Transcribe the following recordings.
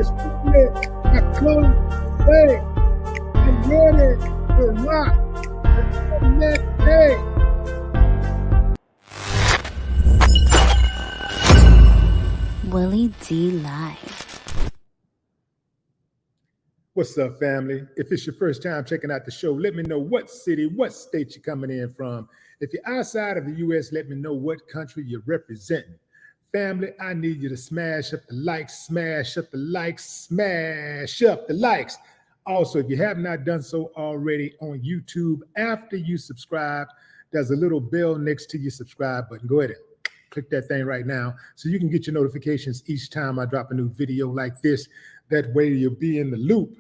Let's do it. I can't wait. I'm ready to rock the next day. Willie D Live. What's up, family? If it's your first time checking out the show, let me know what city, what state you're coming in from. If you're outside of the U.S., let me know what country you're representing. Family, I need you to smash up the likes, smash up the likes, smash up the likes. Also, if you have not done so already on YouTube, after you subscribe, there's a little bell next to your subscribe button. Go ahead and click that thing right now so you can get your notifications each time I drop a new video like this. That way you'll be in the loop.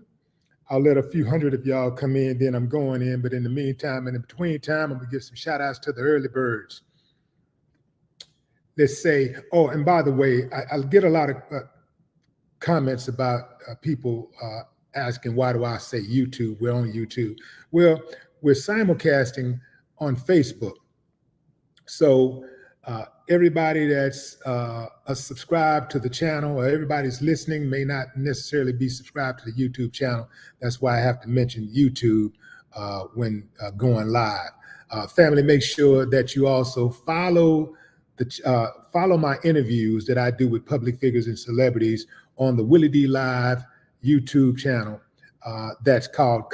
I'll let a few hundred of y'all come in, then I'm going in. But in the meantime, in between time, I'm going to give some shout outs to the early birds. Let's say, oh, and by the way, I'll get a lot of comments about people asking, why do I say YouTube? We're on YouTube. Well, we're simulcasting on Facebook. So everybody that's subscribed to the channel or everybody's listening may not necessarily be subscribed to the YouTube channel. That's why I have to mention YouTube when going live. Family, make sure that you also follow my interviews that I do with public figures and celebrities on the Willie D Live YouTube channel. That's called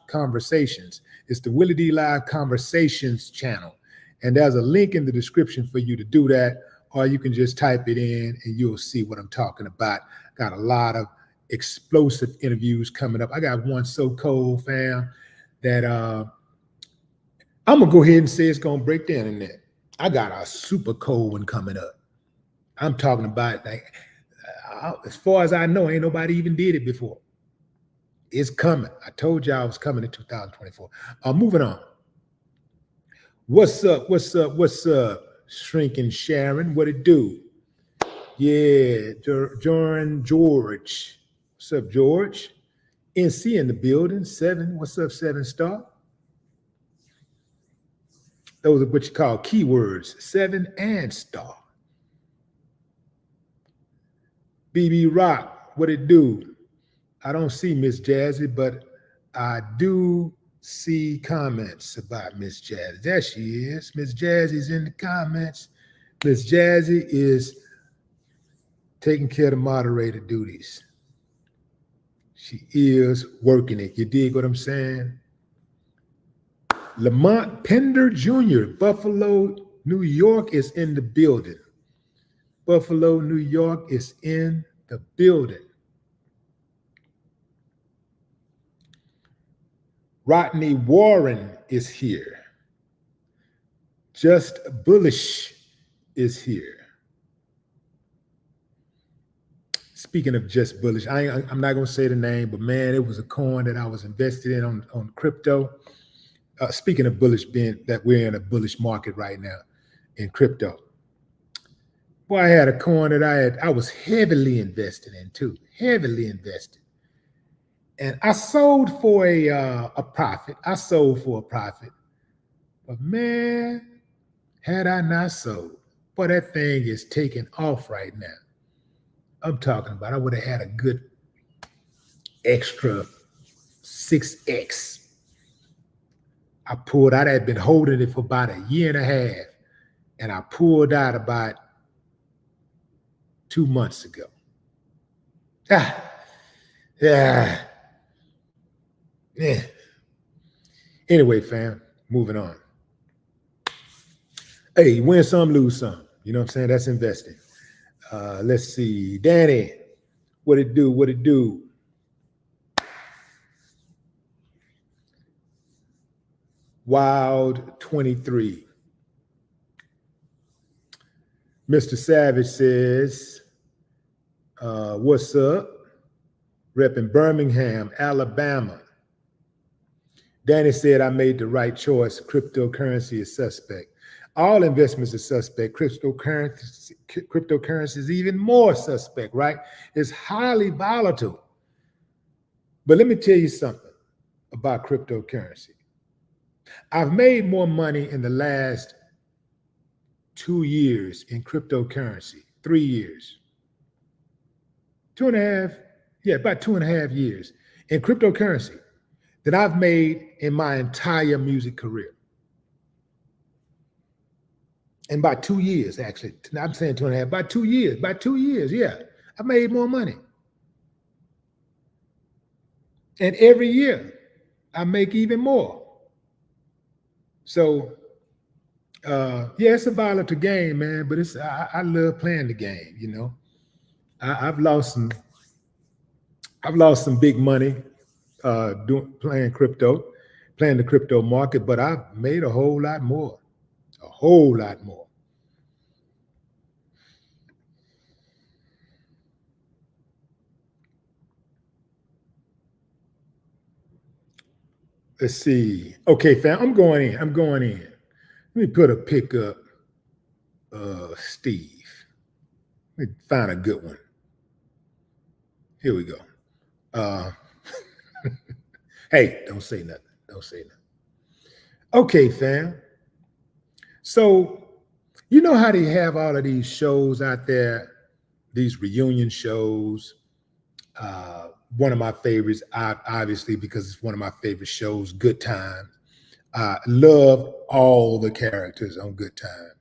Conversations. It's the Willie D Live Conversations channel. And there's a link in the description for you to do that, or you can just type it in and you'll see what I'm talking about. Got a lot of explosive interviews coming up. I got one so cold, fam, that I'm gonna go ahead and say it's gonna break the internet. I got a super cold one coming up. I'm talking about, like, as far as I know, ain't nobody even did it before. It's coming. I told y'all I was coming in 2024. Moving on. What's up? What's up? What's up? Shrinking Sharon, what it do? Yeah, George. What's up, George? NC in the building. 7. What's up, 7 star? Those are what you call keywords. 7 and star. BB Rock, what it do? I don't see Miss Jazzy, but I do see comments about Miss Jazzy. There she is. Miss Jazzy's in the comments. Miss Jazzy is taking care of the moderator duties. She is working it. You dig what I'm saying? Lamont Pender Jr., Buffalo, New York is in the building. Buffalo, New York is in the building. Rodney Warren is here. Just Bullish is here. Speaking of Just Bullish, I'm not going to say the name, but man, it was a coin that I was invested in on crypto. Speaking of bullish, being that we're in a bullish market right now in crypto. Boy, I had a coin that I was heavily invested in too, heavily invested. And I sold for a profit. But man, had I not sold, boy, that thing is taking off right now. I'm talking about I would have had a good extra 6x. I pulled out. I had been holding it for about a year and a half, and I pulled out about 2 months ago. Yeah. Anyway, fam, moving on. Hey, win some, lose some. You know what I'm saying? That's investing. Let's see. Danny, what it do? What it do? Wild 23. Mr. Savage says, what's up? Repping Birmingham, Alabama. Danny said, I made the right choice. Cryptocurrency is suspect. All investments are suspect. Cryptocurrency is even more suspect, right? It's highly volatile. But let me tell you something about cryptocurrency. I've made more money in the last 2 years in cryptocurrency, 3 years. 2.5, Yeah, about 2.5 years in cryptocurrency that I've made in my entire music career. In about 2 years, actually. I'm saying 2.5, about 2 years. About 2 years, yeah. I made more money. And every year I make even more. So yeah, it's a volatile game, man, but I love playing the game, you know. I've lost some big money playing the crypto market, but I've made a whole lot more. A whole lot more. Let's see. Okay, fam, I'm going in. Let me put a pick up Steve. Let me find a good one. Here we go. Hey, don't say nothing. Don't say nothing. Okay, fam. So, you know how they have all of these shows out there, these reunion shows. One of my favorites, obviously, because it's one of my favorite shows, Good Time. I love all the characters on Good Time.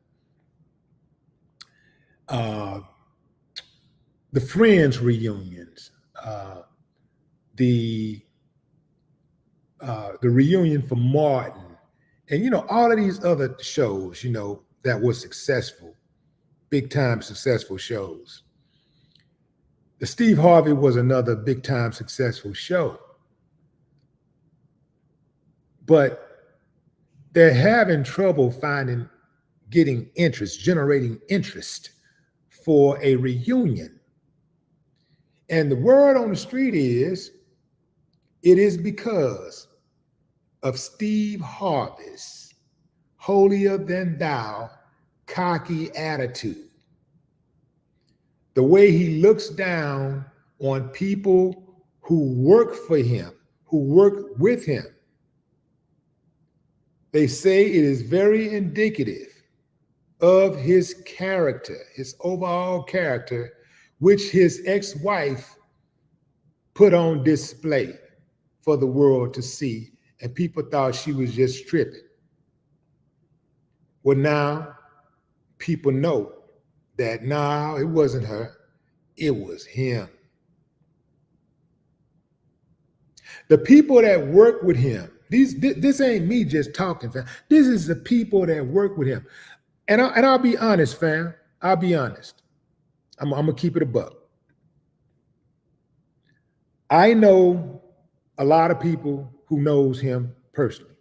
The Friends reunions, the reunion for Martin, and you know all of these other shows, you know, that were successful, big time successful shows. The Steve Harvey was another big time successful show, but they're having trouble generating interest for a reunion. And the word on the street is, it is because of Steve Harvey's holier than thou, cocky attitude. The way he looks down on people who work for him, who work with him. They say it is very indicative of his character, his overall character, which his ex-wife put on display for the world to see, and people thought she was just tripping. Well, now people know that no, it wasn't her, it was him. The people that work with him, this ain't me just talking, fam. This is the people that work with him. And I'll be honest, fam. I'll be honest. I'm gonna keep it a buck. I know a lot of people who knows him personally.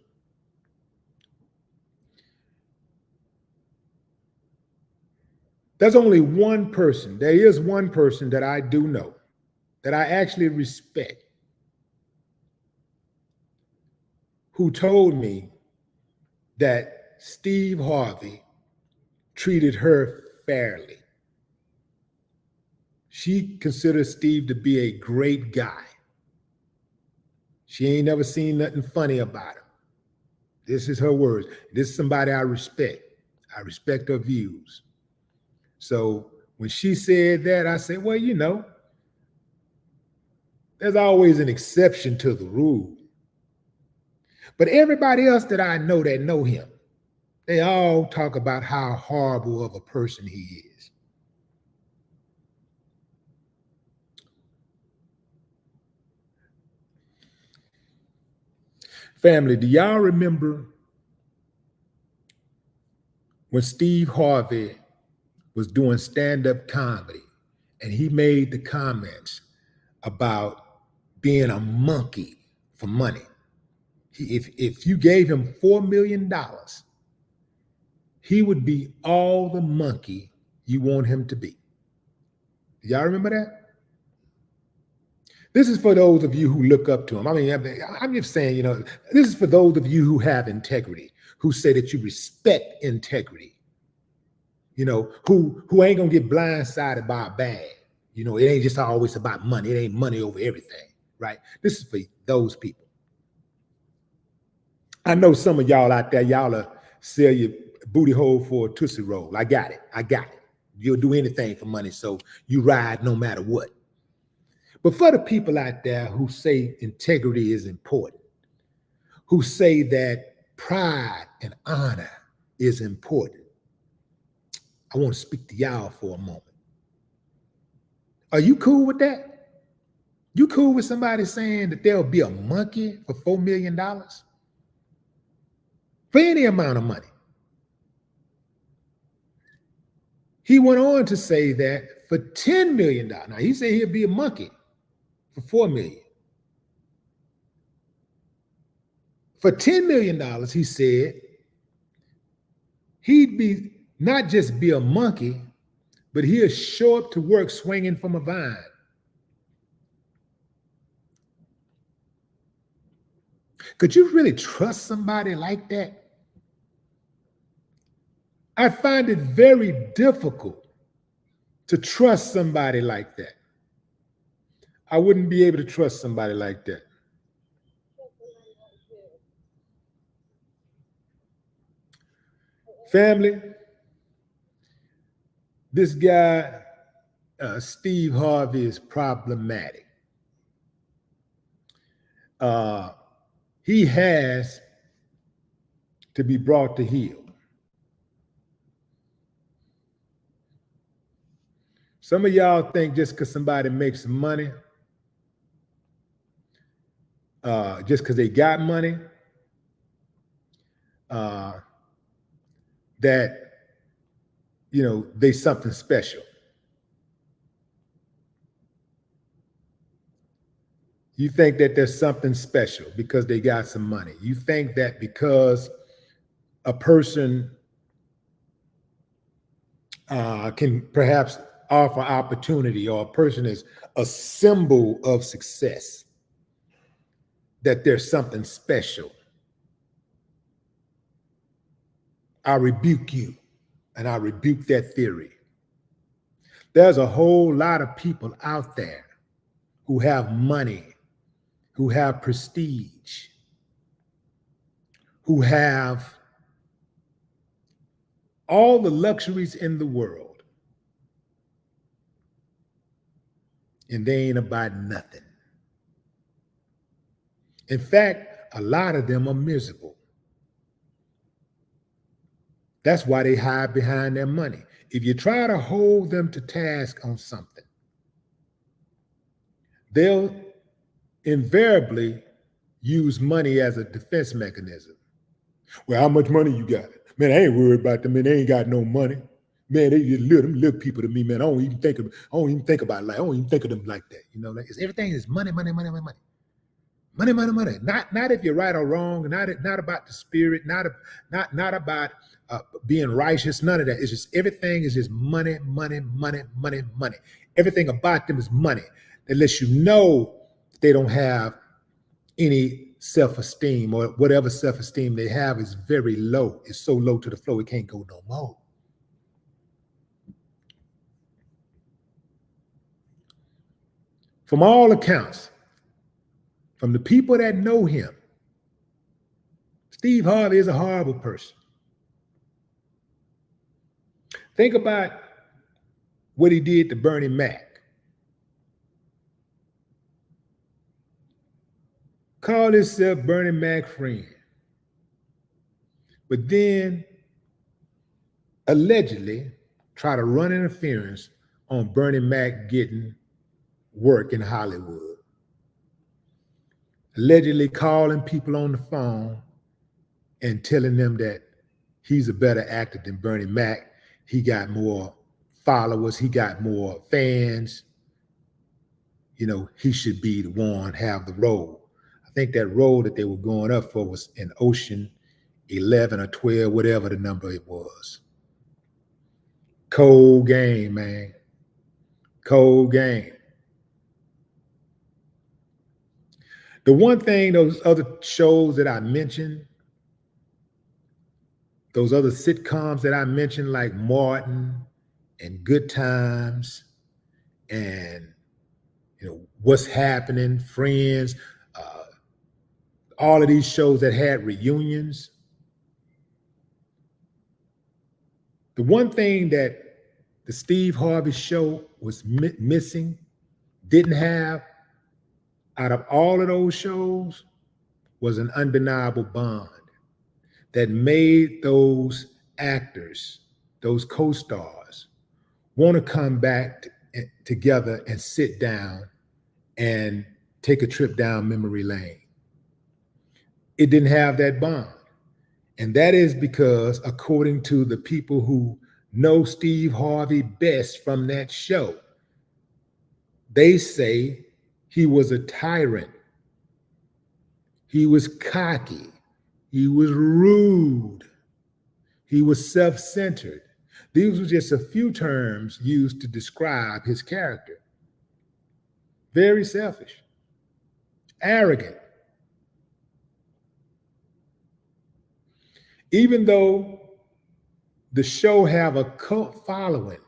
There's only one person, there is one person that I do know, that I actually respect, who told me that Steve Harvey treated her fairly. She considers Steve to be a great guy. She ain't never seen nothing funny about him. This is her words. This is somebody I respect. I respect her views. So when she said that, I said, well, you know, there's always an exception to the rule. But everybody else that I know that know him, they all talk about how horrible of a person he is. Family, do y'all remember when Steve Harvey was doing stand-up comedy and he made the comments about being a monkey for money? If you gave him $4 million, he would be all the monkey you want him to be. Do y'all remember that? This is for those of you who look up to him. I mean, I'm just saying, you know, this is for those of you who have integrity, who say that you respect integrity, you know, who ain't gonna get blindsided by a bag. You know, it ain't just always about money. It ain't money over everything, right? This is for those people. I know some of y'all out there, y'all sell your booty hole for a Tootsie Roll. I got it. You'll do anything for money, so you ride no matter what. But for the people out there who say integrity is important, who say that pride and honor is important, I want to speak to y'all for a moment. Are you cool with that? You cool with somebody saying that there'll be a monkey for $4 million? For any amount of money. He went on to say that for $10 million. Now he said he'll be a monkey for $4 million. For $10 million, he said he'd be not just be a monkey, but he'll show up to work swinging from a vine. Could you really trust somebody like that? I find it very difficult to trust somebody like that. I wouldn't be able to trust somebody like that. Family, this guy, Steve Harvey, is problematic. He has to be brought to heel. Some of y'all think just because somebody makes some money, just because they got money, that, you know, they something special. You think that there's something special because they got some money. You think that because a person can perhaps offer opportunity, or a person is a symbol of success, that there's something special. I rebuke you, and I rebuke that theory. There's a whole lot of people out there who have money, who have prestige, who have all the luxuries in the world, and they ain't about nothing. In fact, a lot of them are miserable. That's why they hide behind their money. If you try to hold them to task on something, they'll invariably use money as a defense mechanism. Well, how much money you got? Man, I ain't worried about them. Man, they ain't got no money. Man, they just little people to me, man. I don't even think about life. I don't even think of them like that. You know, like everything is money, money, money, money, money. Money, money, money. Not if you're right or wrong. Not about the spirit. Not about being righteous. None of that. It's just everything is just money, money, money, money, money. Everything about them is money. That lets you know they don't have any self-esteem, or whatever self-esteem they have is very low. It's so low to the floor it can't go no more. From all accounts, from the people that know him, Steve Harvey is a horrible person. Think about what he did to Bernie Mac. Called himself Bernie Mac friend. But then allegedly try to run interference on Bernie Mac getting work in Hollywood. Allegedly calling people on the phone and telling them that he's a better actor than Bernie Mac. He got more followers, he got more fans. You know, he should be the one, have the role. I think that role that they were going up for was in Ocean 11 or 12, whatever the number it was. Cold game, man. Cold game. The one thing, those other shows that I mentioned, those other sitcoms that I mentioned, like Martin and Good Times and, you know, What's Happening, Friends, all of these shows that had reunions. The one thing that the Steve Harvey show was missing, didn't have, out of all of those shows was an undeniable bond that made those actors, those co-stars, want to come back together and sit down and take a trip down memory lane. It didn't have that bond. And that is because, according to the people who know Steve Harvey best from that show, they say he was a tyrant. He was cocky. He was rude. He was self-centered. These were just a few terms used to describe his character. Very selfish, arrogant. Even though the show have a cult following,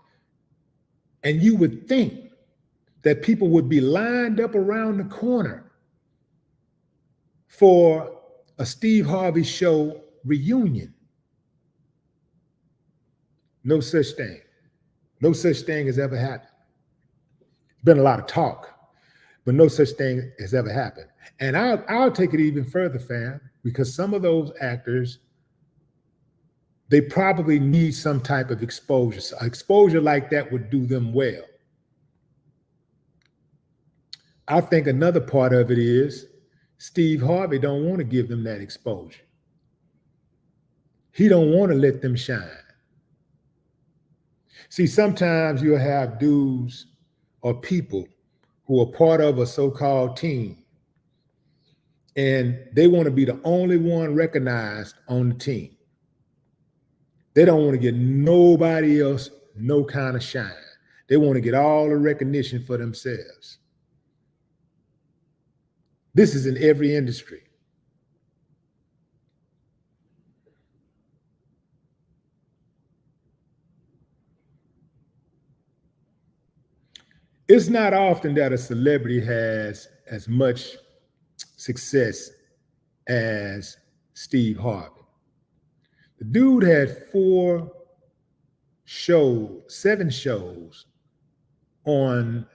and you would think that people would be lined up around the corner for a Steve Harvey show reunion. No such thing. No such thing has ever happened. There's been a lot of talk, but no such thing has ever happened. And I'll take it even further, fam, because some of those actors, they probably need some type of exposure. So exposure like that would do them well. I think another part of it is Steve Harvey don't want to give them that exposure. He don't want to let them shine. See, sometimes you'll have dudes or people who are part of a so-called team, and they want to be the only one recognized on the team. They don't want to get nobody else no kind of shine. They want to get all the recognition for themselves. This is in every industry. It's not often that a celebrity has as much success as Steve Harvey. The dude had 7 shows on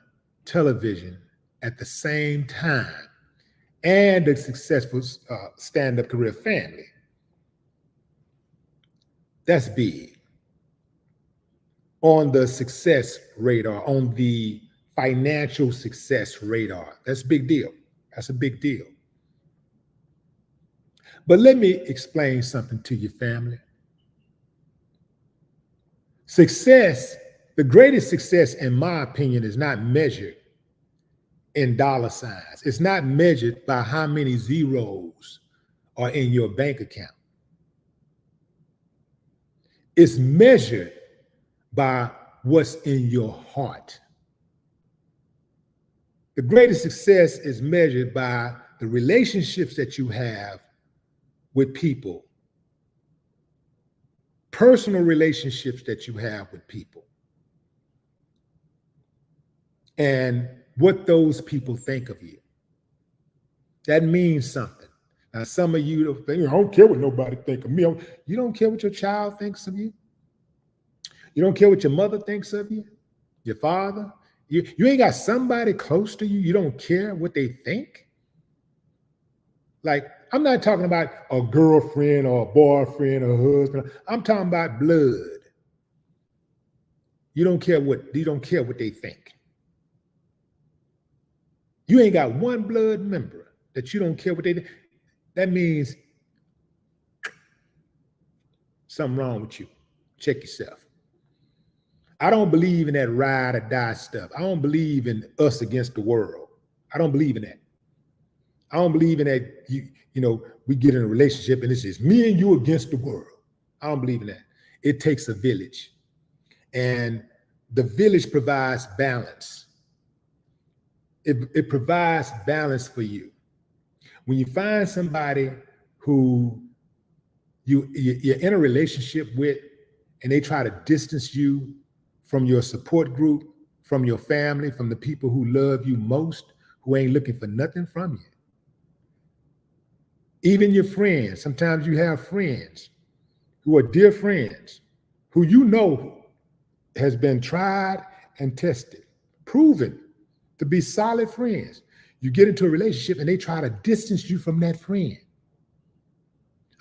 television at the same time, and a successful stand-up career family. That's big. On the success radar, on the financial success radar, that's a big deal. That's a big deal. But let me explain something to you, family. Success, the greatest success, in my opinion, is not measured in dollar signs. It's not measured by how many zeros are in your bank account. It's measured by what's in your heart. The greatest success is measured by the relationships that you have with people, personal relationships that you have with people, and what those people think of you. That means something. Now, some of you don't think, I don't care what nobody think of me. You don't care what your child thinks of you. You don't care what your mother thinks of you, your father. You ain't got somebody close to you. You don't care what they think. Like, I'm not talking about a girlfriend or a boyfriend or a husband. I'm talking about blood. You don't care what they think. You ain't got one blood member that you don't care what they think. That means something wrong with you. Check yourself. I don't believe in that ride or die stuff. I don't believe in us against the world. I don't believe in that. I don't believe in that, we get in a relationship and it's just me and you against the world. I don't believe in that. It takes a village. And the village provides balance. It provides balance for you. When you find somebody who you're in a relationship with and they try to distance you from your support group, from your family, from the people who love you most, who ain't looking for nothing from you. Even your friends, sometimes you have friends who are dear friends, who you know has been tried and tested, proven to be solid friends. You get into a relationship and they try to distance you from that friend.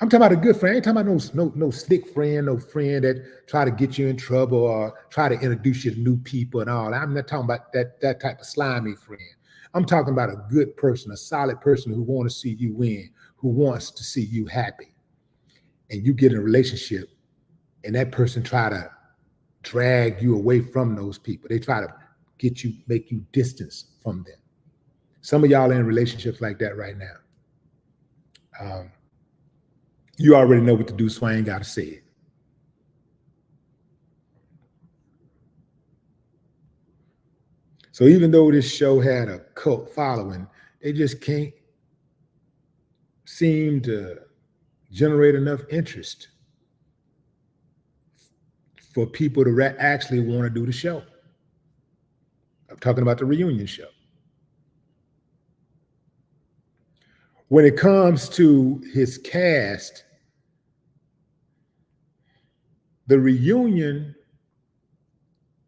I'm talking about a good friend. I ain't talking about no slick friend, no friend that try to get you in trouble or try to introduce you to new people and all. I'm not talking about that type of slimy friend. I'm talking about a good person, a solid person who wants to see you win, who wants to see you happy. And you get in a relationship and that person try to drag you away from those people. They try to make you distance from them. Some of y'all are in relationships like that right now. You already know what to do, so I ain't got to say it. So even though this show had a cult following, they just can't seem to generate enough interest for people to actually want to do the show. I'm talking about the reunion show. When it comes to his cast, the reunion,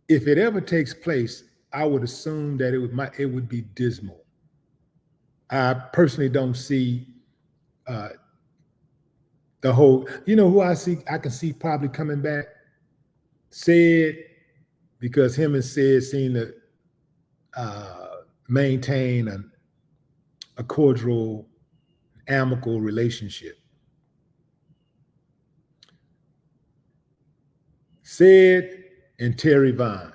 if it ever takes place, I would assume that it would be dismal. I personally don't see the whole, you know who I can see probably coming back? Sid, because him and Sid seem to maintain a cordial, amicable relationship. Sid and Terry Vaughn,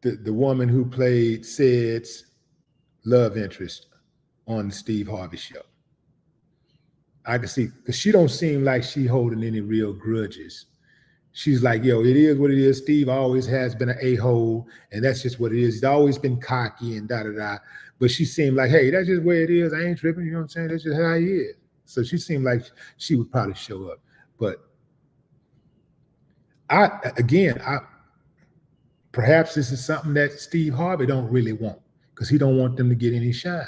the woman who played Sid's love interest on the Steve Harvey show. I can see, because she don't seem like she holding any real grudges. She's like, yo, it is what it is. Steve always has been an a-hole, and that's just what it is. He's always been cocky and da-da-da. But she seemed like, hey, that's just where it is. I ain't tripping, you know what I'm saying? That's just how he is. So she seemed like she would probably show up. But perhaps this is something that Steve Harvey don't really want, because he don't want them to get any shine.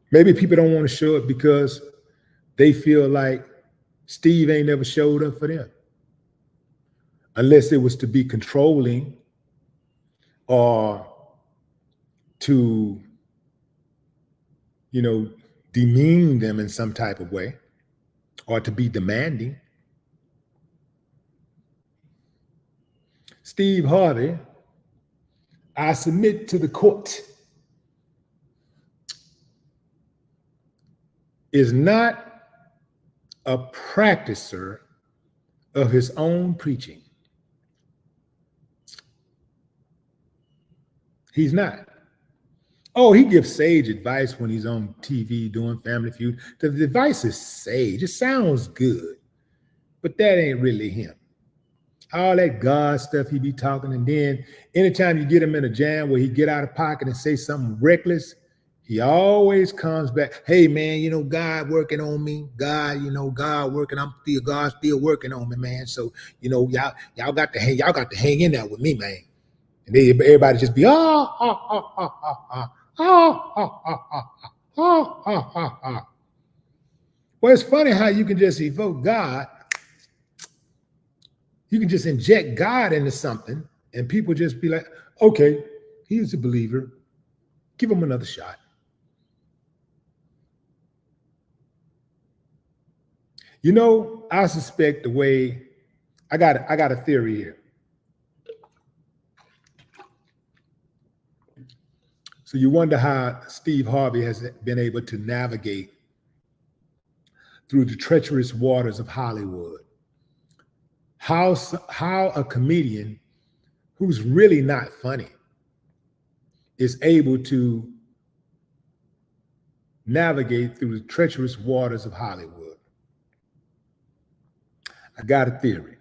Maybe people don't want to show up because they feel like Steve ain't never showed up for them, unless it was to be controlling or to, demean them in some type of way, or to be demanding. Steve Harvey, I submit to the court, is not a practicer of his own preaching. He's not. Oh, he gives sage advice when he's on TV doing Family Feud. The advice is sage. It sounds good, but that ain't really him. All that God stuff he be talking, and then anytime you get him in a jam where he get out of pocket and say something reckless, he always comes back. Hey man, God working on me. God working. God's still working on me, man. So y'all got to hang in there with me, man. And everybody just be Well, it's funny how you can just evoke God. You can just inject God into something, and people just be like, okay, he's a believer. Give him another shot. I suspect the way I got a theory here. So you wonder how Steve Harvey has been able to navigate through the treacherous waters of Hollywood. How a comedian who's really not funny is able to navigate through the treacherous waters of Hollywood. I got a theory.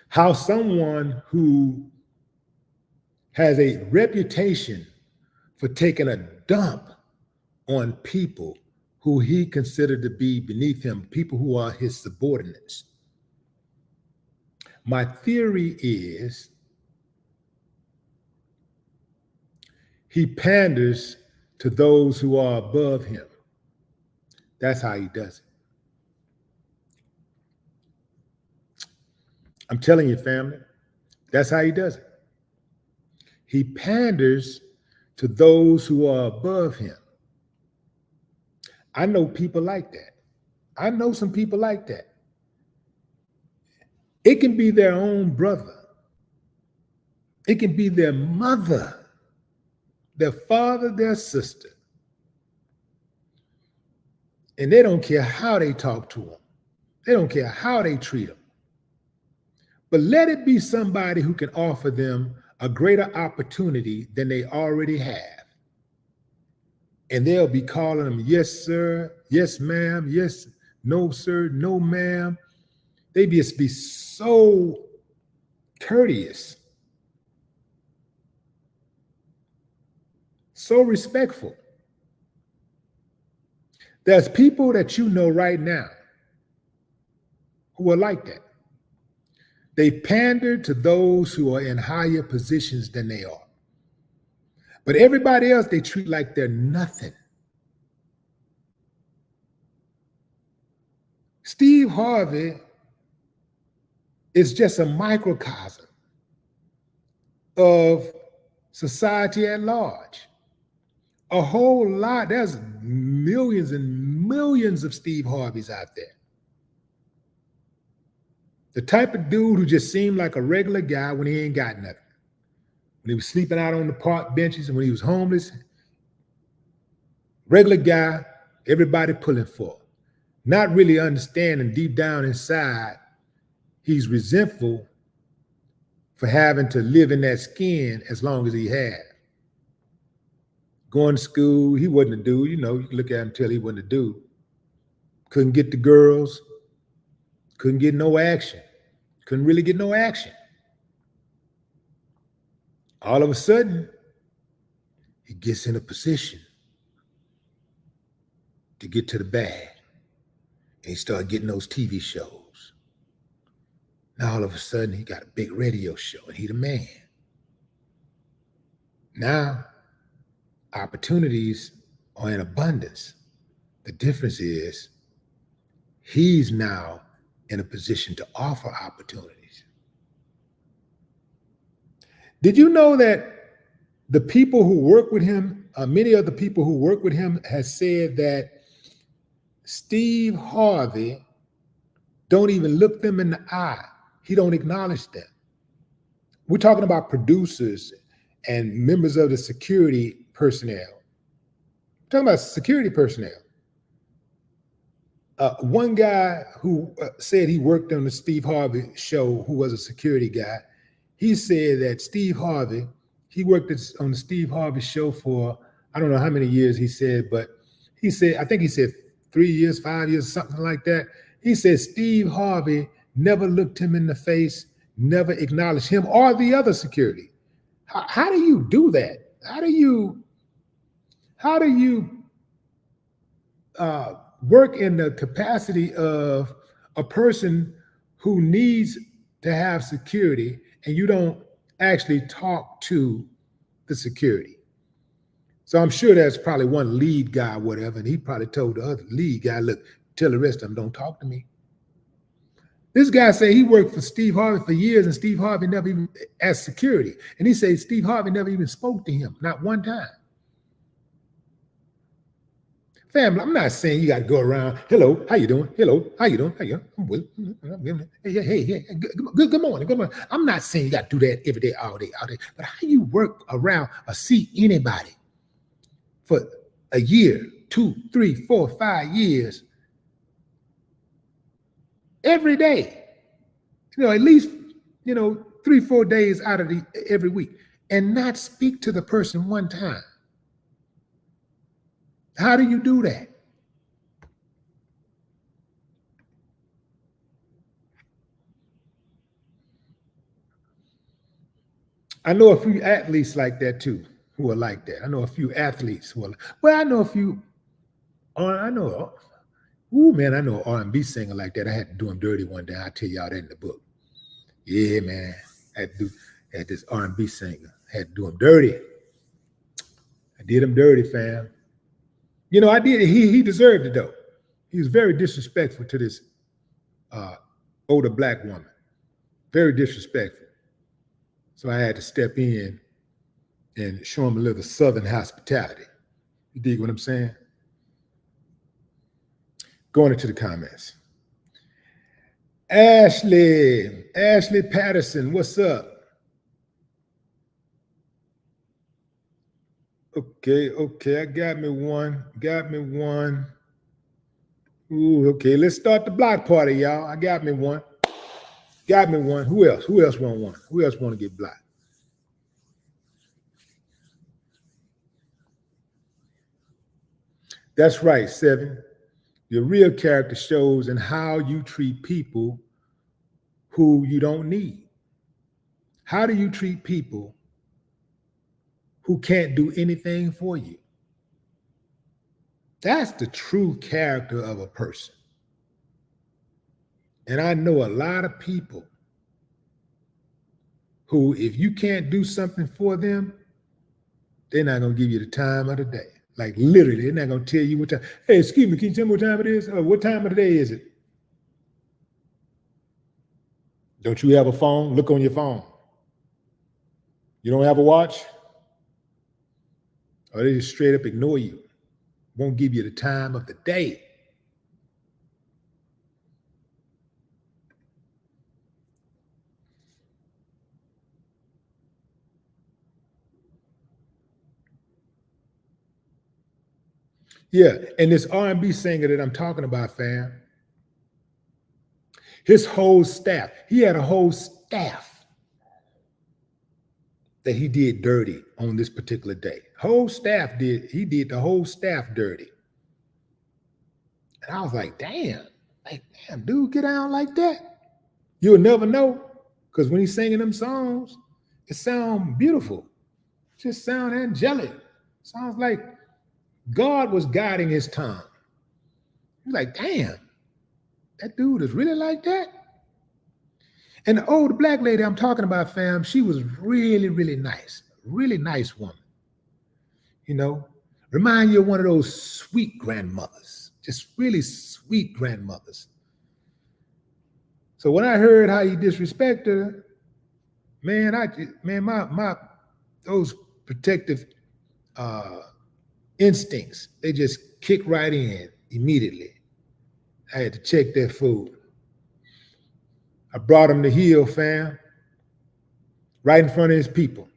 How someone who has a reputation for taking a dump on people who he considered to be beneath him, people who are his subordinates, My theory is he panders to those who are above him. That's how he does it. I'm telling you, family, that's how he does it. He panders to those who are above him. I know people like that. I know some people like that. It can be their own brother. It can be their mother, their father, their sister. And they don't care how they talk to them. They don't care how they treat them. But let it be somebody who can offer them a greater opportunity than they already have. And they'll be calling them, yes, sir, yes, ma'am, yes, no, sir, no, ma'am. They just be so courteous, so respectful. There's people that you know right now who are like that. They pander to those who are in higher positions than they are. But everybody else, they treat like they're nothing. Steve Harvey is just a microcosm of society at large. A whole lot, there's millions and millions of Steve Harveys out there. The type of dude who just seemed like a regular guy when he ain't got nothing. When he was sleeping out on the park benches and when he was homeless, regular guy, everybody pulling for. Not really understanding deep down inside, he's resentful for having to live in that skin as long as he had. Going to school, he wasn't a dude. You know, you can look at him and tell he wasn't a dude. Couldn't get the girls. Couldn't get no action. Couldn't really get no action. All of a sudden, he gets in a position to get to the bag. And he started getting those TV shows. Now all of a sudden, he got a big radio show and he the man. Now, opportunities are in abundance. The difference is he's now in a position to offer opportunities. Did you know that the people who work with him, many of the people who work with him has said that Steve Harvey don't even look them in the eye. He don't acknowledge them. We're talking about producers and members of the security personnel. We're talking about security personnel. One guy who said he worked on the Steve Harvey show, who was a security guy, he said that Steve Harvey, he worked on the Steve Harvey show for, I don't know how many years he said, but he said, I think he said 3 years, 5 years, something like that. He said Steve Harvey never looked him in the face, never acknowledged him or the other security. How do you do that? How do you work in the capacity of a person who needs to have security and you don't actually talk to the security? So I'm sure there's probably one lead guy or whatever, and he probably told the other lead guy, look, tell the rest of them, don't talk to me. This guy said he worked for Steve Harvey for years and Steve Harvey never even, as security. And he said Steve Harvey never even spoke to him, not one time. Family, I'm not saying you got to go around, hello, how you doing? Hello, how you doing? How you doing? Hey, good morning, good morning. I'm not saying you got to do that every day, all day. But how you work around or see anybody for a year, 2, 3, 4, 5 years, every day, at least, 3, 4 days out of every week, and not speak to the person one time? How do you do that? I know a few athletes like that too, who are like that. I know a few athletes who are, I know a few, I know an R&B singer like that. I had to do him dirty one day. I'll tell y'all that in the book. Yeah, man. Had this R&B singer. Had to do him dirty. I did him dirty, fam. You know, I did. He deserved it though. He was very disrespectful to this older black woman. Very disrespectful. So I had to step in and show him a little Southern hospitality. You dig what I'm saying? Going into the comments. Ashley Patterson, what's up? Okay, I got me one. Ooh, okay, let's start the block party, y'all. I got me one. Who else? Who else want one? Who else want to get blocked? That's right, 7. Your real character shows in how you treat people who you don't need. How do you treat people who can't do anything for you? That's the true character of a person. And I know a lot of people who, if you can't do something for them, they're not going to give you the time of the day. Like literally, they're not going to tell you what time. Hey, excuse me, can you tell me what time it is? What time of the day is it? Don't you have a phone? Look on your phone. You don't have a watch? Or they just straight up ignore you. Won't give you the time of the day. Yeah, and this R&B singer that I'm talking about, fam, his whole staff, he had a whole staff that he did dirty on this particular day. He did the whole staff dirty. And I was like, damn, dude, get down like that. You'll never know, because when he's singing them songs, it sounds beautiful. It just sounds angelic. Sounds like God was guiding his tongue. He's like, damn, that dude is really like that. And the old black lady I'm talking about, fam, she was really, really nice. Really nice woman. You know, remind you of one of those sweet grandmothers. Just really sweet grandmothers. So when I heard how he disrespected her, my those protective instincts, they just kick right in immediately. I had to check that food. I brought him to heel, fam, right in front of his people.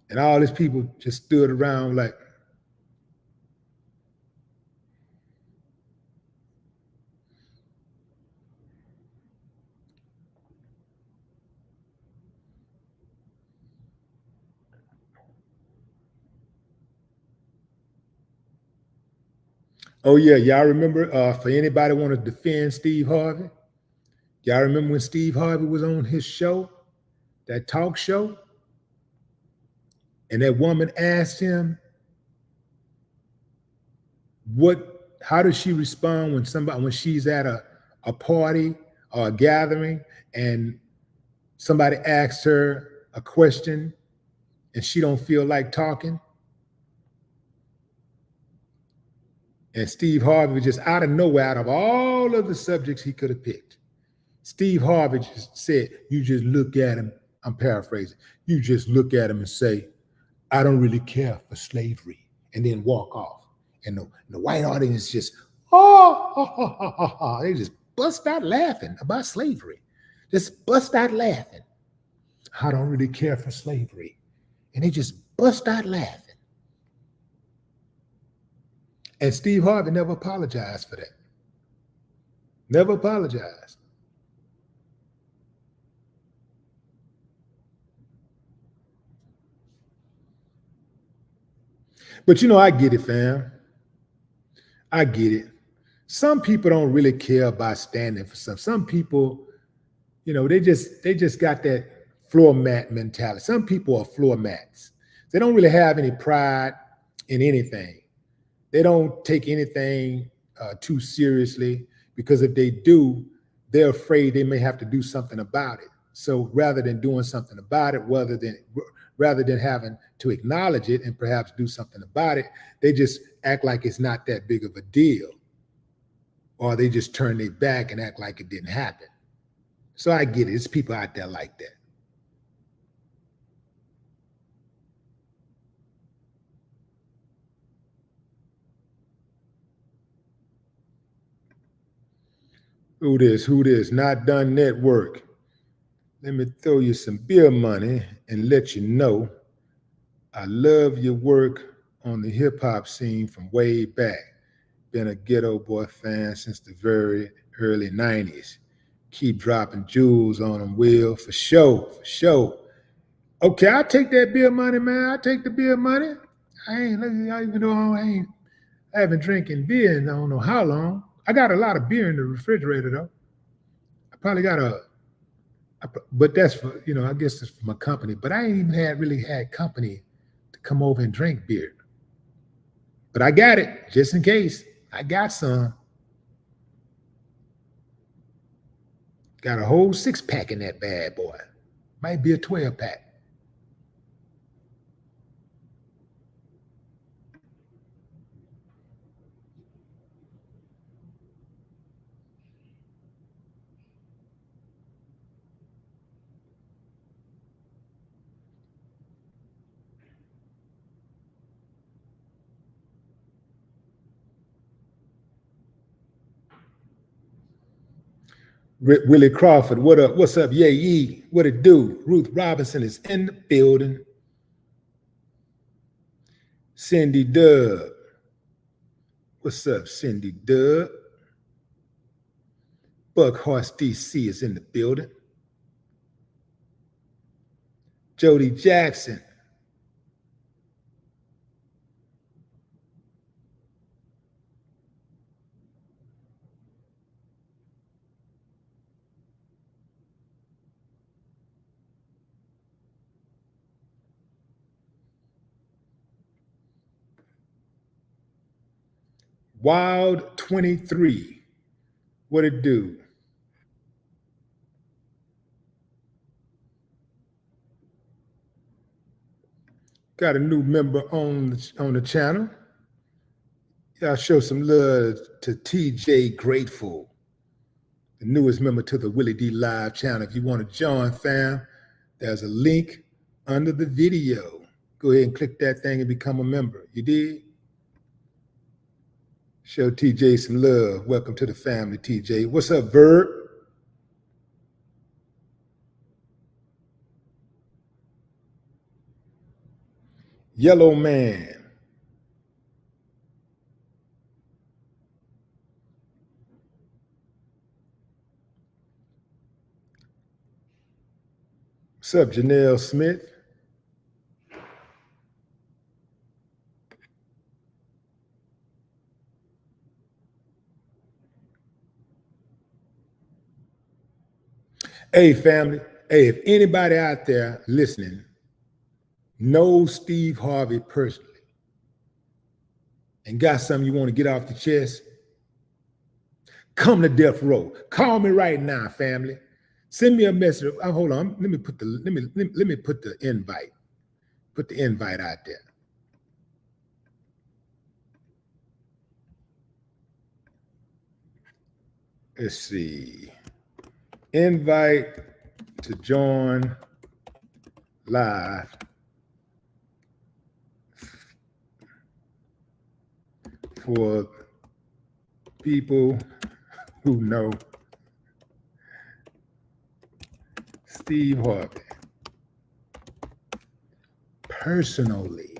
And all his people just stood around like, oh yeah, y'all remember, for anybody want to defend Steve Harvey? Y'all remember when Steve Harvey was on his show, that talk show? And that woman asked him, how does she respond when she's at a party or a gathering and somebody asks her a question and she don't feel like talking? And Steve Harvey was just out of nowhere, out of all of the subjects he could have picked, Steve Harvey just said, you just look at him, I'm paraphrasing, you just look at him and say, I don't really care for slavery, and then walk off. And the white audience just, they just bust out laughing about slavery. Just bust out laughing. I don't really care for slavery. And they just bust out laughing. And Steve Harvey never apologized for that. Never apologized. But you know, I get it, fam. I get it. Some people don't really care about standing for something. Some people, you know, they just got that floor mat mentality. Some people are floor mats. They don't really have any pride in anything. They don't take anything too seriously, because if they do, they're afraid they may have to do something about it. So rather than doing something about it, rather than having to acknowledge it and perhaps do something about it, they just act like it's not that big of a deal. Or they just turn their back and act like it didn't happen. So I get it. It's people out there like that. Who this? Not Done Network. Let me throw you some beer money and let you know I love your work on the hip hop scene from way back. Been a Ghetto Boy fan since the very early 90s. Keep dropping jewels on them, Will, for sure. Okay, I'll take that beer money, man. I'll take the beer money. Even though I haven't drinking beer in I don't know how long. I got a lot of beer in the refrigerator though. I probably got but that's for, I guess it's for my company. But I ain't even really had company to come over and drink beer. But I got it just in case. I got some. Got a whole 6-pack in that bad boy. Might be a 12-pack. Willie Crawford, what up? What's up, Yay? What it do? Ruth Robinson is in the building. Cindy Dub. What's up, Cindy Dub? Buckhorse DC is in the building. Jody Jackson. Wild 23. What it do? Got a new member on the channel. Y'all show some love to TJ Grateful, the newest member to the Willie D Live channel. If you want to join, fam, there's a link under the video. Go ahead and click that thing and become a member. You did? Show TJ some love. Welcome to the family, TJ. What's up, Verb? Yellow Man. What's up, Janelle Smith? Hey, family. Hey, if anybody out there listening knows Steve Harvey personally and got something you want to get off the chest, come to Death Row. Call me right now, family. Send me a message. Hold on. Let me put the invite. Put the invite out there. Let's see. Invite to join live for people who know Steve Harvey personally.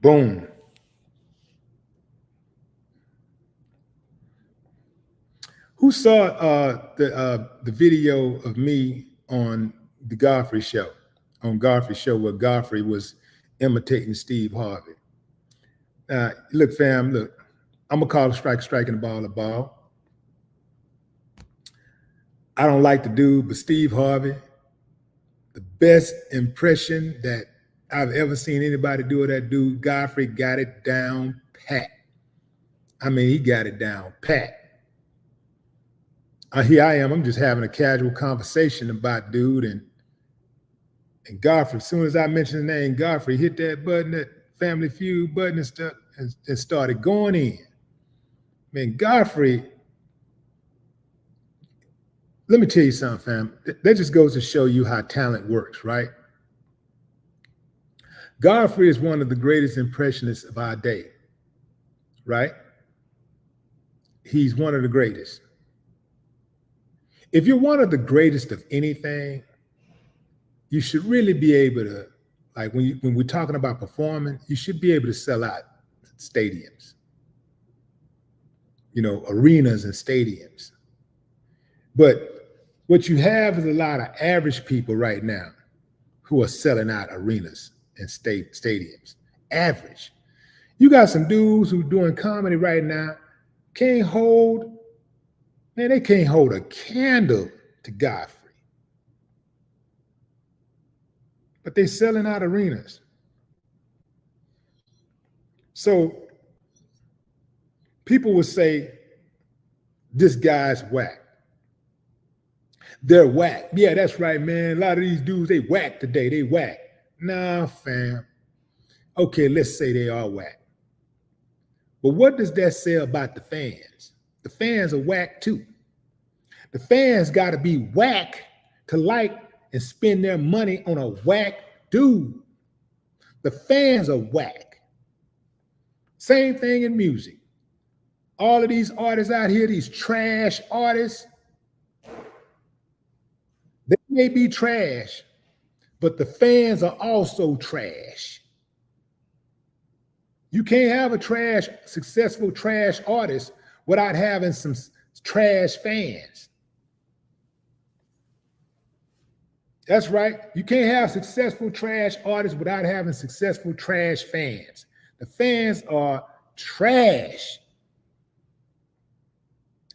Boom. Who saw the video of me on the Godfrey show? On Godfrey show where Godfrey was imitating Steve Harvey. Look, fam, look. I'm gonna call a strike, striking the ball a ball. I don't like the dude, but Steve Harvey, the best impression that I've ever seen anybody do of that dude. Godfrey got it down pat. I mean, he got it down pat. Here I am. I'm just having a casual conversation about dude, and Godfrey. As soon as I mentioned the name Godfrey, hit that button, that Family Feud button, and stuff, and started going in. Man, Godfrey. Let me tell you something, fam. That just goes to show you how talent works, right? Godfrey is one of the greatest impressionists of our day, right? He's one of the greatest. If you're one of the greatest of anything, you should really be able to, like when we're talking about performing, you should be able to sell out stadiums, arenas and stadiums. But what you have is a lot of average people right now who are selling out arenas and stadiums. Average. You got some dudes who are doing comedy right now, they can't hold a candle to Godfrey. But they're selling out arenas. So people will say, this guy's whack. They're whack. Yeah, that's right, man. A lot of these dudes, they whack today. They whack. Nah, fam. Okay, let's say they are whack. But what does that say about the fans? The fans are whack too. The fans got to be whack to like and spend their money on a whack dude. The fans are whack. Same thing in music. All of these artists out here, these trash artists, they may be trash, but the fans are also trash. You can't have a successful trash artist without having some trash fans. That's right. You can't have successful trash artists without having successful trash fans. The fans are trash.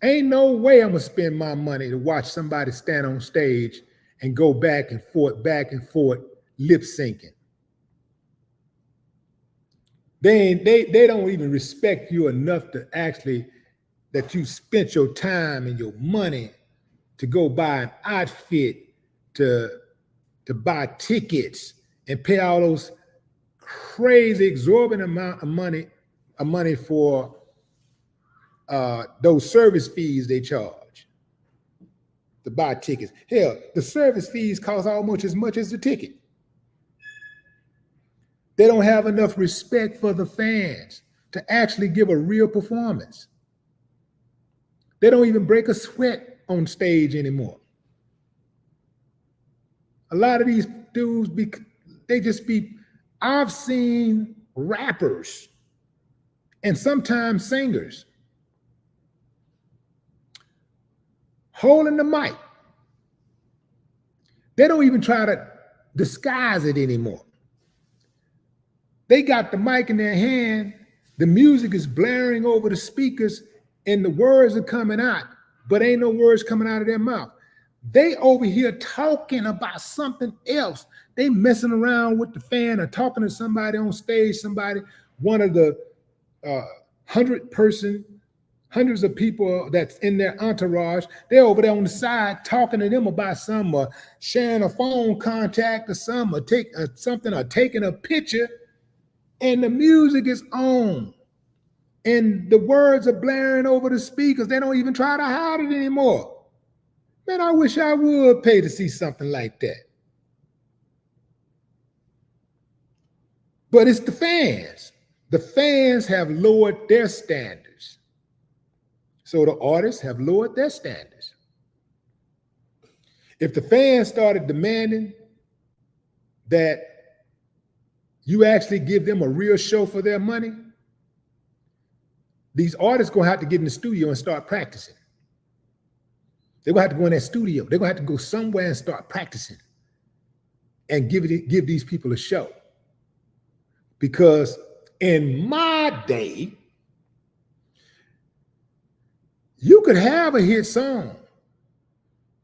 Ain't no way I'm gonna spend my money to watch somebody stand on stage and go back and forth, lip syncing. They don't even respect you enough to actually that you spent your time and your money to go buy an outfit, to buy tickets and pay all those crazy exorbitant amount of money for those service fees they charge to buy tickets. Hell, the service fees cost almost as much as the ticket. They don't have enough respect for the fans to actually give a real performance. They don't even break a sweat on stage anymore. A lot of these dudes, I've seen rappers and sometimes singers holding the mic. They don't even try to disguise it anymore. They got the mic in their hand, the music is blaring over the speakers, and the words are coming out, but ain't no words coming out of their mouth. They over here talking about something else. They messing around with the fan or talking to somebody on stage, one of the hundreds of people that's in their entourage. They're over there on the side talking to them about something, sharing a phone contact or something, or taking a picture, and the music is on. And the words are blaring over the speakers. They don't even try to hide it anymore. Man, I wish I would pay to see something like that. But it's the fans. The fans have lowered their standards. So the artists have lowered their standards. If the fans started demanding that you actually give them a real show for their money, these artists gonna have to get in the studio and start practicing. They're gonna have to go in that studio. They're gonna have to go somewhere and start practicing and give these people a show. Because in my day, you could have a hit song,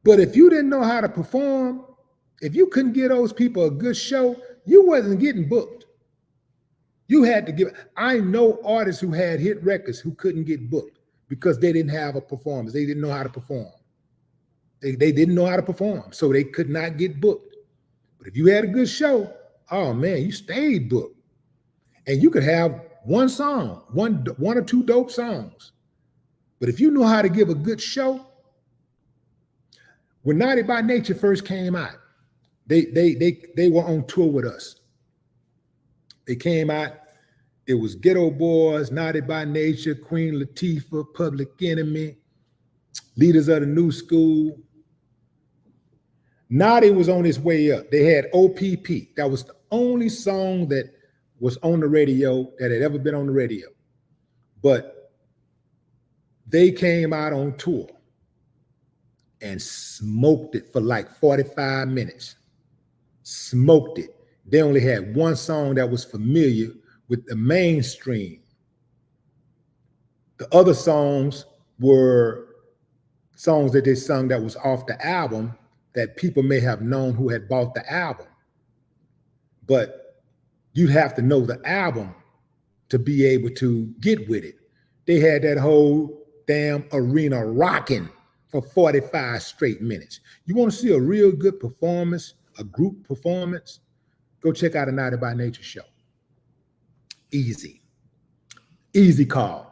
But if you didn't know how to perform, if you couldn't give those people a good show, you wasn't getting booked. You had to give. I know artists who had hit records who couldn't get booked because they didn't have a performance. They didn't know how to perform. They didn't know how to perform, so they could not get booked. But if you had a good show, oh man, you stayed booked. And you could have one song, one or two dope songs. But if you know how to give a good show, when Naughty by Nature first came out, they were on tour with us. They came out, it was Ghetto Boys, Naughty by Nature, Queen Latifah, Public Enemy, Leaders of the New School. Naughty was on his way up. They had OPP. That was the only song that was on the radio that had ever been on the radio. But they came out on tour and smoked it for like 45 minutes. Smoked it. They only had one song that was familiar with the mainstream. The other songs were songs that they sung that was off the album that people may have known who had bought the album. But you'd have to know the album to be able to get with it. They had that whole damn arena rocking for 45 straight minutes. You want to see a real good performance, a group performance? Go check out a Naughty by Nature show. Easy. Easy call.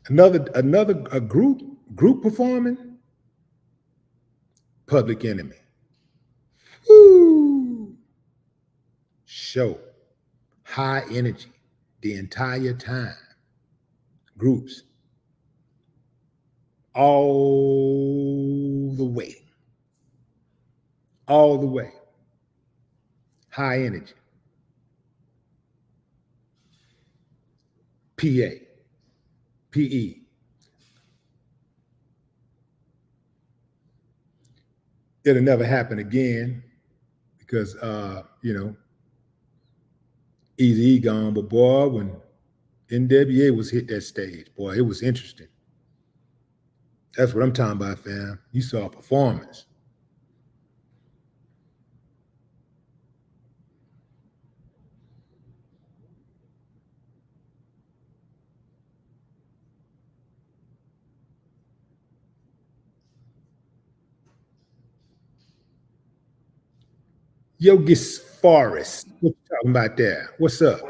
A group performing, Public Enemy. Woo! Show, high energy the entire time. Groups, all the way. All the way. High energy. PA, PE. It'll never happen again because, Easy gone. But boy, when NWA was hit that stage, boy, it was interesting. That's what I'm talking about, fam. You saw a performance. Yogi Forest. What you talking about there? What's up?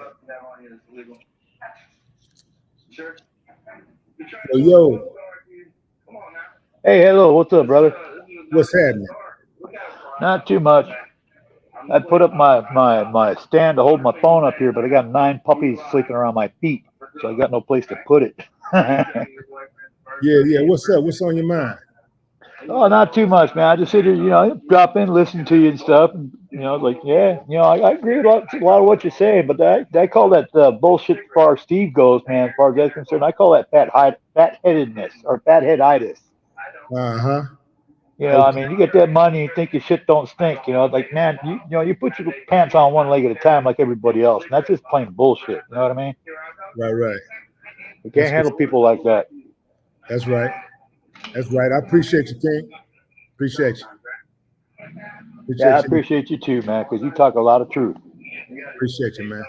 Yo. Hey, hello. What's up, brother? What's happening? Not too much. I put up my stand to hold my phone up here, but I got 9 puppies sleeping around my feet, so I got no place to put it. Yeah. What's up? What's on your mind? Oh, not too much, man. I just sit here, drop in, listen to you and stuff. And, I agree with a lot of what you're saying, but I call that bullshit as far as Steve goes, man, as far as that's concerned. I call that fat-headedness or fatheaditis. Uh-huh. I mean, you get that money, you think your shit don't stink. Like, man, you put your pants on one leg at a time like everybody else. And that's just plain bullshit. You know what I mean? Right. You can't handle people like that. That's right. I appreciate you, King. Appreciate you. I appreciate you too, man, because you talk a lot of truth. Appreciate you, man.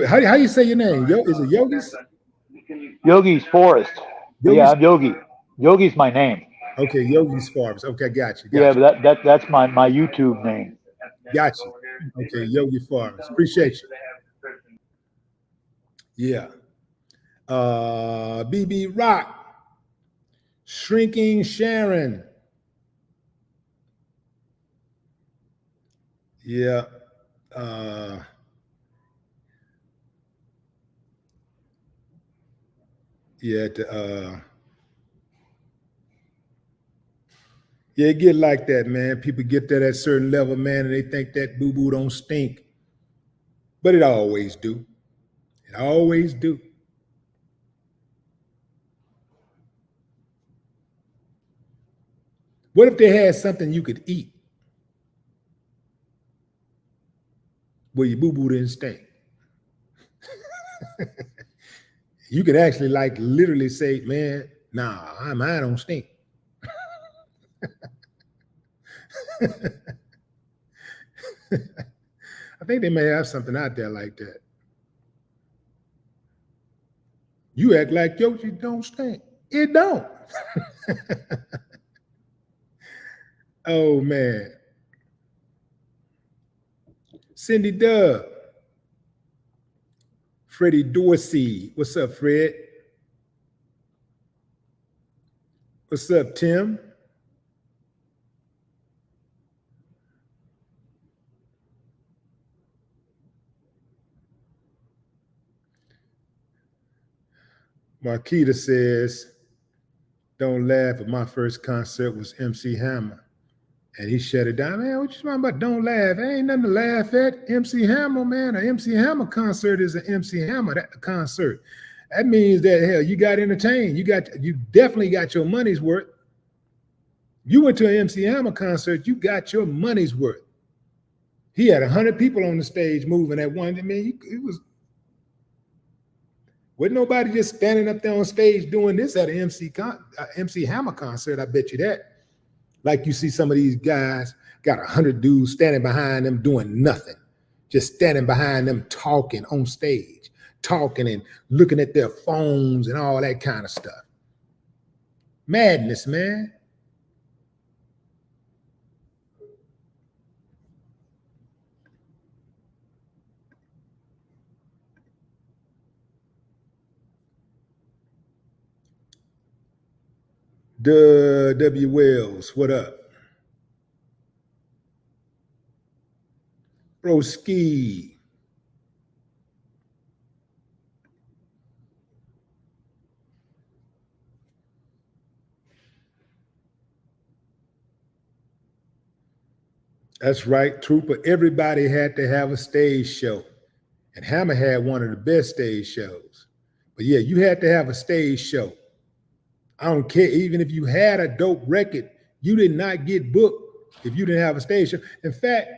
How you say your name? Is it Yogis? Yogi's Forest. Yeah, I'm Yogi. Yogi's my name. Okay, Yogi's Forest. Okay, got you. Yeah, but that's my YouTube name. Got you. Okay, Yogi Forest. Appreciate you. Yeah. BB Rock. Shrinking Sharon. Yeah. Yeah, it get like that, man. People get that at a certain level, man, and they think that boo-boo don't stink. But it always do. It always do. What if they had something you could eat where your boo-boo didn't stink? You could actually like literally say, man, nah, mine don't stink. I think they may have something out there like that. You act like Yoshi don't stink. It don't. Oh man. Cindy Dub. Freddie Dorsey. What's up, Fred? What's up, Tim? Marquita says, don't laugh, but my first concert was MC Hammer. And he shut it down. Man, what you talking about? Don't laugh. There ain't nothing to laugh at. MC Hammer, man. An MC Hammer concert is an MC Hammer concert. That means that, hell, you got entertained. You definitely got your money's worth. You went to an MC Hammer concert, you got your money's worth. He had 100 people on the stage moving at one. I mean, wasn't nobody just standing up there on stage doing this at an MC Hammer concert, I bet you that. Like you see some of these guys got 100 dudes standing behind them doing nothing, just standing behind them talking on stage, talking and looking at their phones and all that kind of stuff. Madness, man. W. Wells, what up? Broski. That's right, Trooper. Everybody had to have a stage show. And Hammer had one of the best stage shows. But yeah, you had to have a stage show. I don't care. Even if you had a dope record, you did not get booked if you didn't have a stage show. In fact,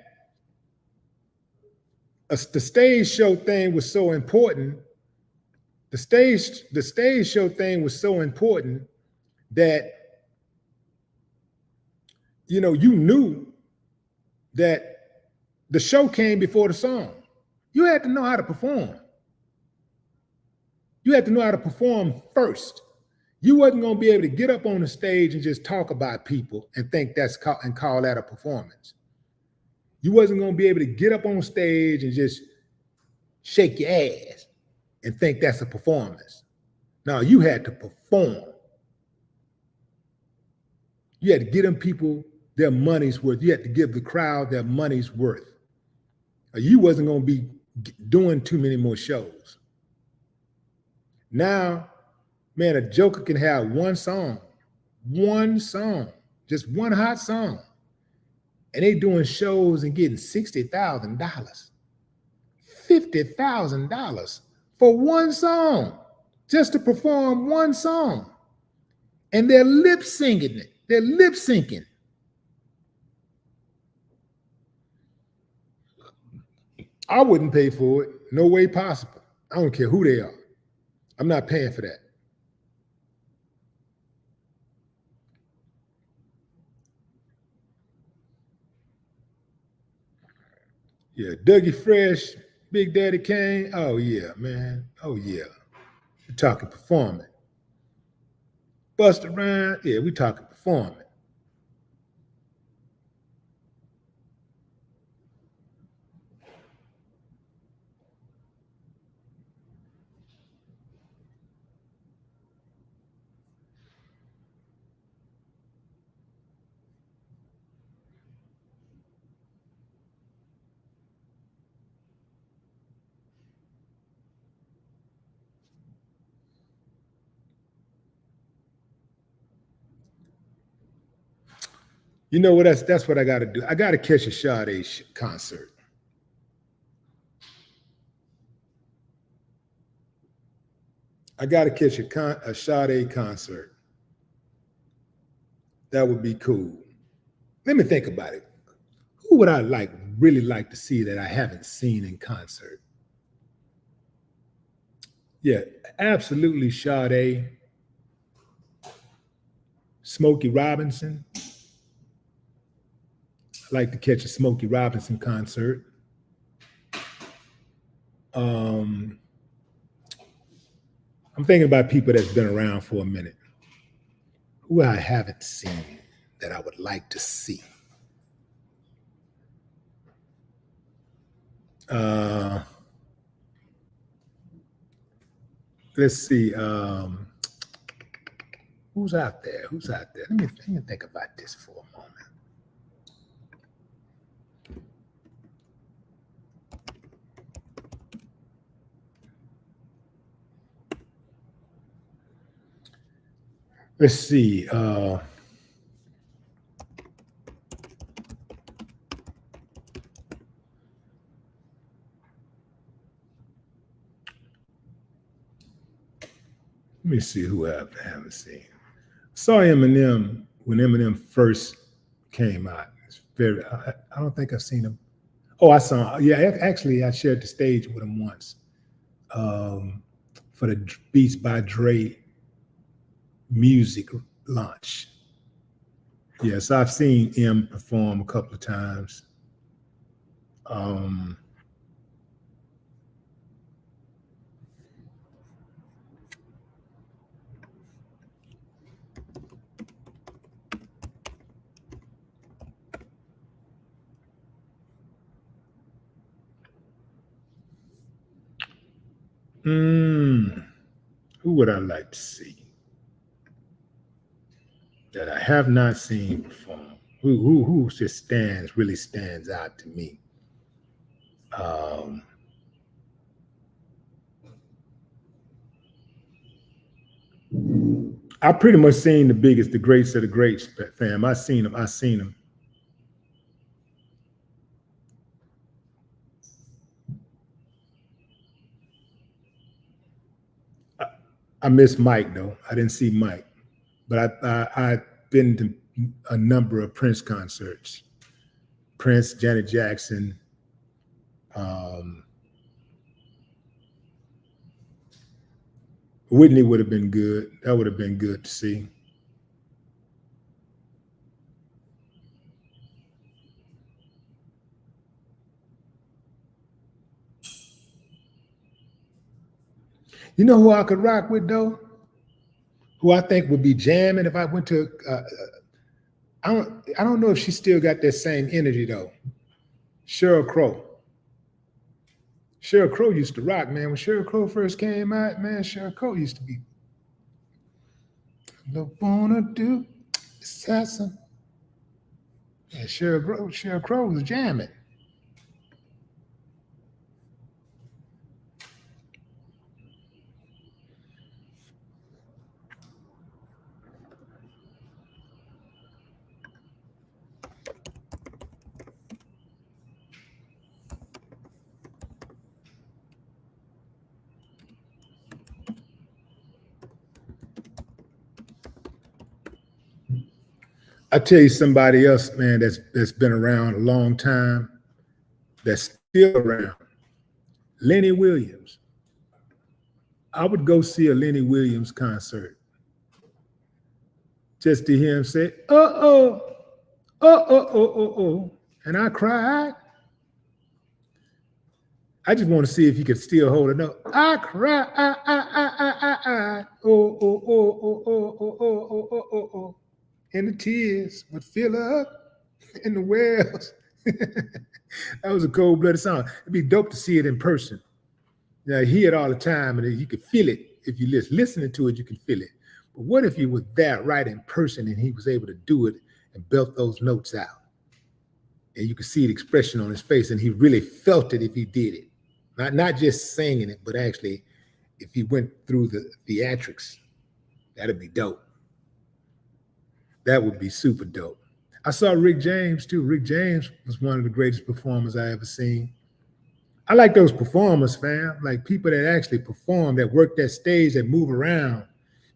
the stage show thing was so important. The stage show thing was so important that, you know, you knew that the show came before the song. You had to know how to perform. You had to know how to perform first. You wasn't going to be able to get up on the stage and just talk about people and think and call that a performance. You wasn't going to be able to get up on stage and just shake your ass and think that's a performance. No, you had to perform. You had to get them people their money's worth. You had to give the crowd their money's worth. You wasn't going to be doing too many more shows. Now, man, a joker can have one song, just one hot song, and they doing shows and getting $60,000, $50,000 for one song, just to perform one song. And they're lip syncing it. They're lip syncing. I wouldn't pay for it. No way possible. I don't care who they are. I'm not paying for that. Yeah, Dougie Fresh, Big Daddy Kane. Oh yeah, man. Oh yeah. We're talking performing. Busta Rhymes. Yeah, we talking performing. You know what? That's what I got to do. I got to catch a Sade concert. I got to catch a Sade concert. That would be cool. Let me think about it. Who would I really like to see that I haven't seen in concert? Yeah, absolutely Sade. Smokey Robinson. I'd like to catch a Smokey Robinson concert. I'm thinking about people that's been around for a minute. Who I haven't seen that I would like to see. Let's see. Who's out there? Let me think about this for a moment. Let's see. Let me see who I haven't seen. Saw Eminem when Eminem first came out. It's I don't think I've seen him. Oh, I saw him. Yeah, actually, I shared the stage with him once for the Beats by Dre music launch. Yes, I've seen M perform a couple of times. Who would I like to see that I have not seen perform? Who just really stands out to me? I pretty much seen the greats of the greats, fam. I seen them. I miss Mike though. I didn't see Mike, but I've been to a number of Prince concerts. Prince, Janet Jackson, Whitney would have been good. That would have been good to see. You know who I could rock with though? Who I think would be jamming if I went to. I don't know if she still got that same energy though. Sheryl Crow. Sheryl Crow used to rock, man. When Sheryl Crow first came out, man, Sheryl Crow used to be. Don't wanna do assassin. Yeah, Sheryl Crow was jamming. I tell you somebody else, man, that's been around a long time, that's still around. Lenny Williams. I would go see a Lenny Williams concert just to hear him say, oh, and I cried. I just want to see if he could still hold a note. I cried, oh. And the tears would fill up in the wells. That was a cold-blooded song. It'd be dope to see it in person. Now, you hear it all the time, and you could feel it. If you listening to it, you can feel it. But what if you were there right in person and he was able to do it and belt those notes out? And you could see the expression on his face, and he really felt it if he did it. Not just singing it, but actually, if he went through the theatrics, that'd be dope. That would be super dope. I saw Rick James too. Rick James was one of the greatest performers I ever seen. I like those performers, fam. Like people that actually perform, that work that stage, that move around,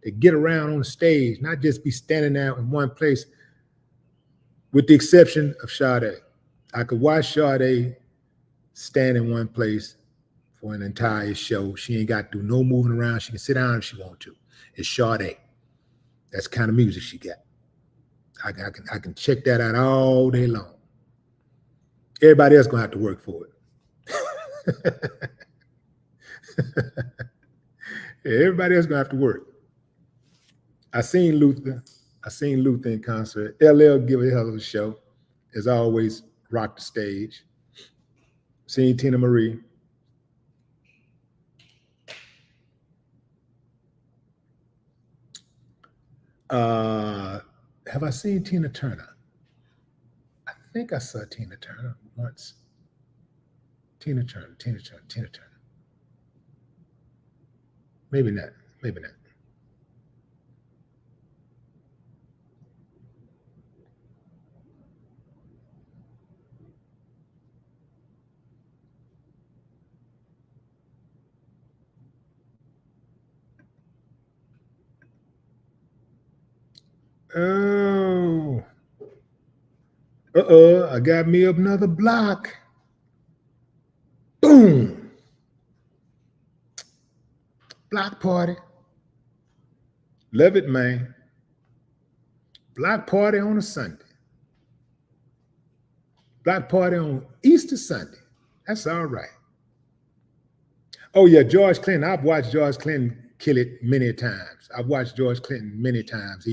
that get around on the stage, not just be standing there in one place, with the exception of Sade. I could watch Sade stand in one place for an entire show. She ain't got to do no moving around. She can sit down if she want to. It's Sade. That's the kind of music she got. I can check that out all day long. Everybody else gonna have to work for it. Everybody else gonna have to work. I seen Luther in concert. LL give a hell of a show. As always, rock the stage. Seen Tina Marie. Have I seen Tina Turner? I think I saw Tina Turner once. Tina Turner. Maybe not. Oh. I got me up another block. Boom. Block party. Love it, man. Block party on a Sunday. Block party on Easter Sunday. That's all right. Oh, yeah, George Clinton. I've watched George Clinton kill it many times. I've watched George Clinton many times.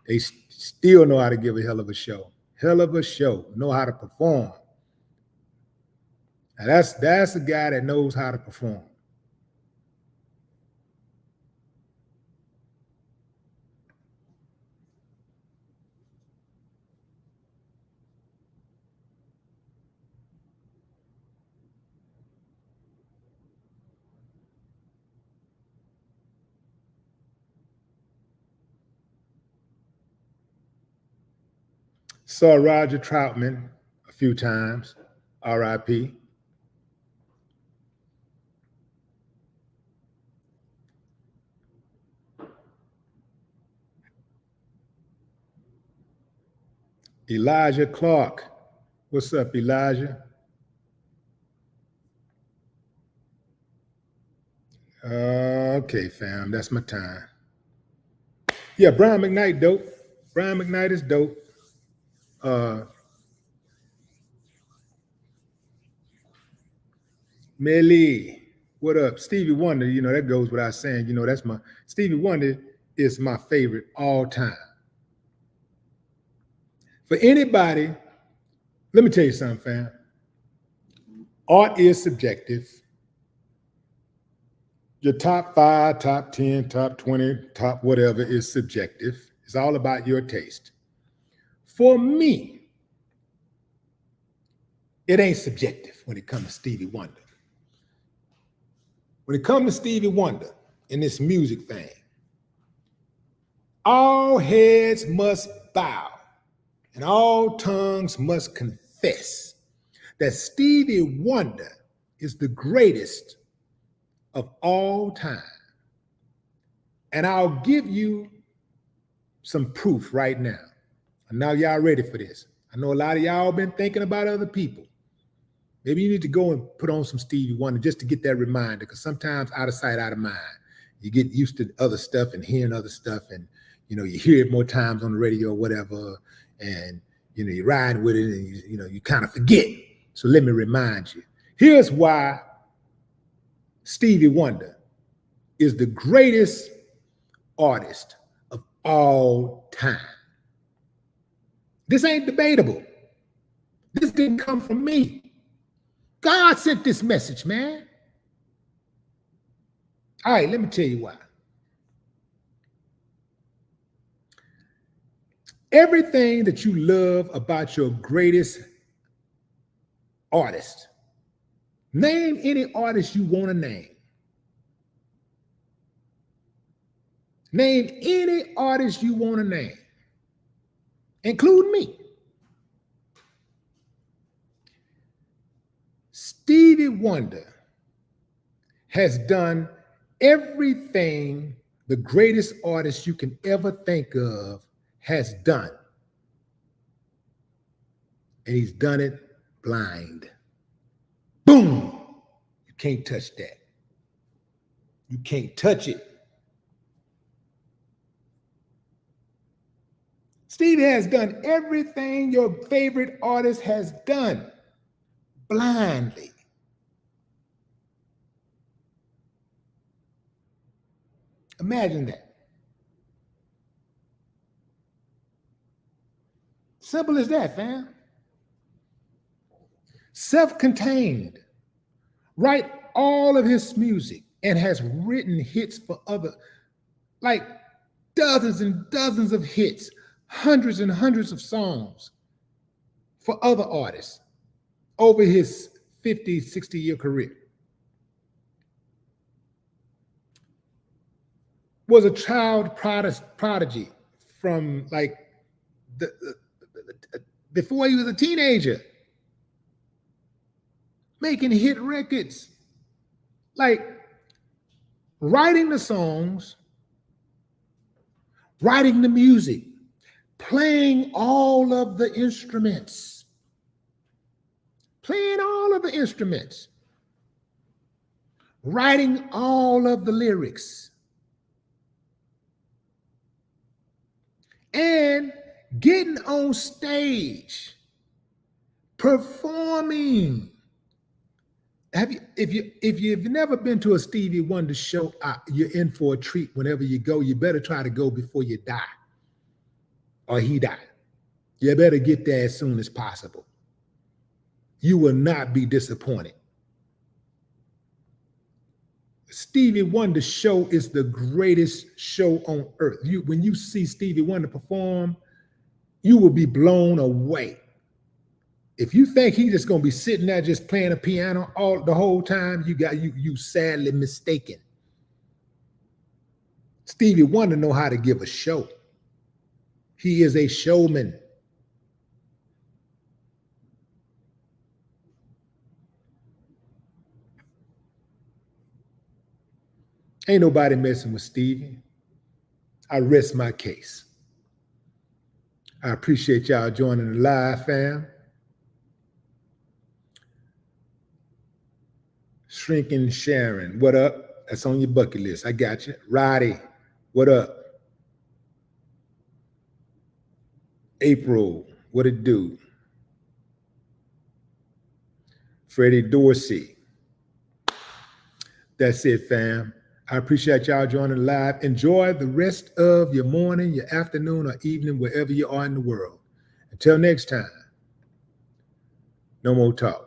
They still know how to give a hell of a show. Hell of a show. Know how to perform. Now that's a guy that knows how to perform. Saw Roger Troutman a few times, R.I.P. Elijah Clark. What's up, Elijah? Okay, fam, that's my time. Yeah, Brian McKnight, dope. Brian McKnight is dope. Millie, what up? Stevie Wonder, that goes without saying. That's Stevie Wonder is my favorite all time. For anybody, let me tell you something, fam. Art is subjective. Your top 5, top 10, top 20, top whatever is subjective. It's all about your taste. For me, it ain't subjective when it comes to Stevie Wonder. When it comes to Stevie Wonder and this music thing, all heads must bow and all tongues must confess that Stevie Wonder is the greatest of all time. And I'll give you some proof right now. And now y'all ready for this. I know a lot of y'all been thinking about other people. Maybe you need to go and put on some Stevie Wonder just to get that reminder, because sometimes out of sight, out of mind. You get used to other stuff and hearing other stuff, and you hear it more times on the radio or whatever, and you're riding with it, and you kind of forget. So let me remind you. Here's why Stevie Wonder is the greatest artist of all time. This ain't debatable. This didn't come from me. God sent this message, man. All right, let me tell you why. Everything that you love about your greatest artist, name any artist you want to name. Name any artist you want to name, include me. Stevie Wonder has done everything the greatest artist you can ever think of has done. And he's done it blind. Boom! You can't touch that. You can't touch it. Stevie has done everything your favorite artist has done blindly. Imagine that. Simple as that, fam. Self-contained. Write all of his music and has written hits for other, like dozens and dozens of hits, hundreds and hundreds of songs for other artists over his 50, 60-year career. Was a child prodigy from like before he was a teenager, making hit records, like writing the songs, writing the music, playing all of the instruments, writing all of the lyrics, and getting on stage, performing. If you've never been to a Stevie Wonder show, you're in for a treat. Whenever you go, you better try to go before you die or he die. You better get there as soon as possible. You will not be disappointed. Stevie Wonder show is the greatest show on earth. When you see Stevie Wonder perform, you will be blown away. If you think he's just gonna be sitting there just playing a piano the whole time, you sadly mistaken. Stevie Wonder know how to give a show. He is a showman. Ain't nobody messing with Stevie. I rest my case. I appreciate y'all joining the live, fam. Shrinking Sharon, what up? That's on your bucket list. I got you. Roddy, what up? April, what it do? Freddie Dorsey. That's it, fam. I appreciate y'all joining live. Enjoy the rest of your morning, your afternoon, or evening, wherever you are in the world. Until next time, no more talk.